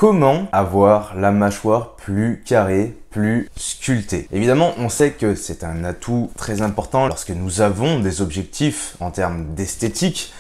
Comment avoir la mâchoire plus carrée, plus sculptée? Évidemment, on sait que c'est un atout très important lorsque nous avons des objectifs en termes d'esthétique,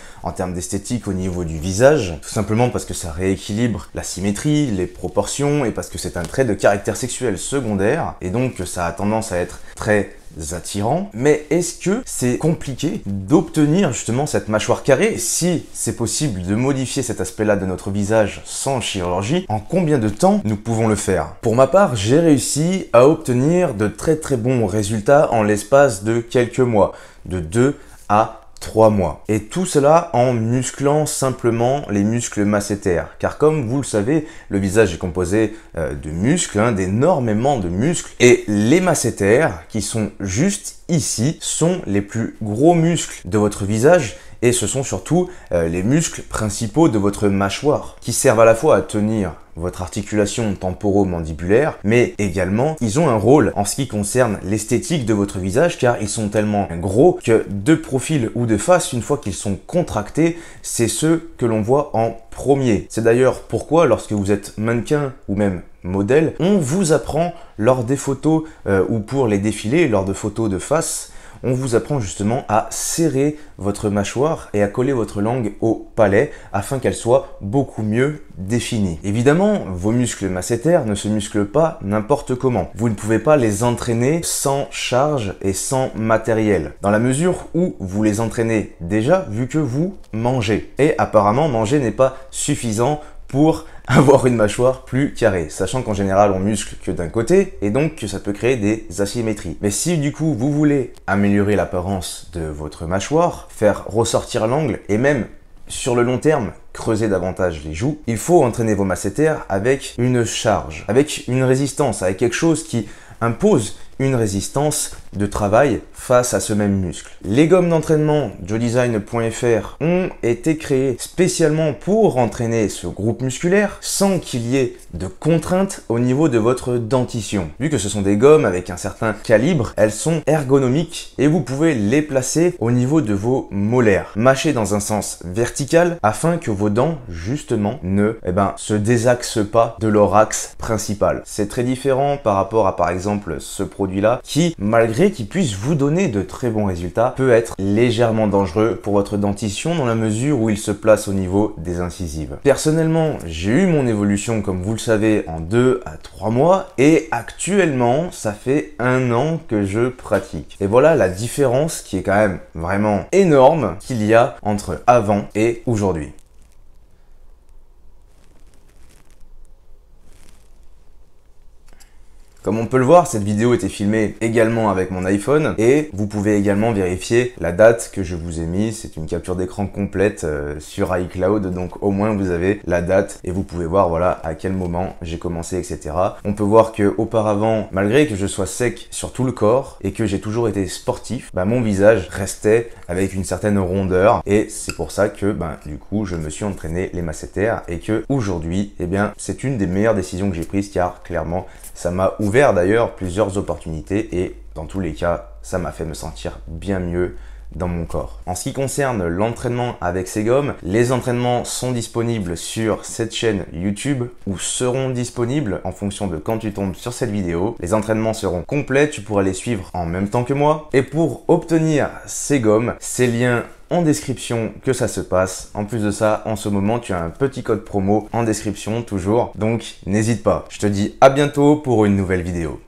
au niveau du visage, tout simplement parce que ça rééquilibre la symétrie, les proportions et parce que c'est un trait de caractère sexuel secondaire et donc ça a tendance à être très attirant. Mais est-ce que c'est compliqué d'obtenir justement cette mâchoire carrée? Si c'est possible de modifier cet aspect-là de notre visage sans chirurgie, en combien de temps nous pouvons le faire? Pour ma part, j'ai réussi à obtenir de très bons résultats en l'espace de quelques mois, de 2 à 3 mois. Et tout cela en musclant simplement les muscles masséters. Car comme vous le savez, le visage est composé de muscles, d'énormément de muscles. Et les masséters, qui sont juste ici, sont les plus gros muscles de votre visage. Et ce sont surtout les muscles principaux de votre mâchoire, qui servent à la fois à tenir votre articulation temporomandibulaire, mais également ils ont un rôle en ce qui concerne l'esthétique de votre visage, car ils sont tellement gros que de profil ou de face, une fois qu'ils sont contractés, c'est ceux que l'on voit en premier. C'est d'ailleurs pourquoi lorsque vous êtes mannequin ou même modèle, on vous apprend lors des photos ou pour les défilés, lors de photos de face, on vous apprend justement à serrer votre mâchoire et à coller votre langue au palais afin qu'elle soit beaucoup mieux définie. Évidemment, vos muscles masséters ne se musclent pas n'importe comment. Vous ne pouvez pas les entraîner sans charge et sans matériel, dans la mesure où vous les entraînez déjà vu que vous mangez. Et apparemment, manger n'est pas suffisant pour avoir une mâchoire plus carrée, sachant qu'en général on muscle que d'un côté et donc que ça peut créer des asymétries. Mais si du coup vous voulez améliorer l'apparence de votre mâchoire, faire ressortir l'angle et même sur le long terme creuser davantage les joues, il faut entraîner vos masséters avec une charge, avec une résistance, avec quelque chose qui impose une résistance de travail face à ce même muscle. Les gommes d'entraînement joedesign.fr ont été créées spécialement pour entraîner ce groupe musculaire sans qu'il y ait de contraintes au niveau de votre dentition. Vu que ce sont des gommes avec un certain calibre, elles sont ergonomiques et vous pouvez les placer au niveau de vos molaires, mâcher dans un sens vertical afin que vos dents justement ne se désaxent pas de leur axe principal. C'est très différent par rapport à par exemple ce produit-là qui, malgré qu'il puisse vous donner de très bons résultats, peut être légèrement dangereux pour votre dentition dans la mesure où il se place au niveau des incisives. Personnellement, j'ai eu mon évolution, comme vous le savez, en 2 à 3 mois et actuellement, ça fait 1 an que je pratique. Et voilà la différence qui est quand même vraiment énorme qu'il y a entre avant et aujourd'hui. Comme on peut le voir, cette vidéo était filmée également avec mon iPhone et vous pouvez également vérifier la date que je vous ai mise. C'est une capture d'écran complète sur iCloud, donc au moins vous avez la date et vous pouvez voir voilà à quel moment j'ai commencé, etc. On peut voir que auparavant, malgré que je sois sec sur tout le corps et que j'ai toujours été sportif, mon visage restait avec une certaine rondeur et c'est pour ça que du coup je me suis entraîné les masséters et que aujourd'hui c'est une des meilleures décisions que j'ai prises car clairement ça m'a ouvert d'ailleurs plusieurs opportunités et dans tous les cas, ça m'a fait me sentir bien mieux dans mon corps. En ce qui concerne l'entraînement avec ces gommes, les entraînements sont disponibles sur cette chaîne YouTube ou seront disponibles en fonction de quand tu tombes sur cette vidéo. Les entraînements seront complets, tu pourras les suivre en même temps que moi. Et pour obtenir ces gommes, ces liens en description que ça se passe. En plus de ça, en ce moment, tu as un petit code promo en description toujours. Donc, n'hésite pas. Je te dis à bientôt pour une nouvelle vidéo.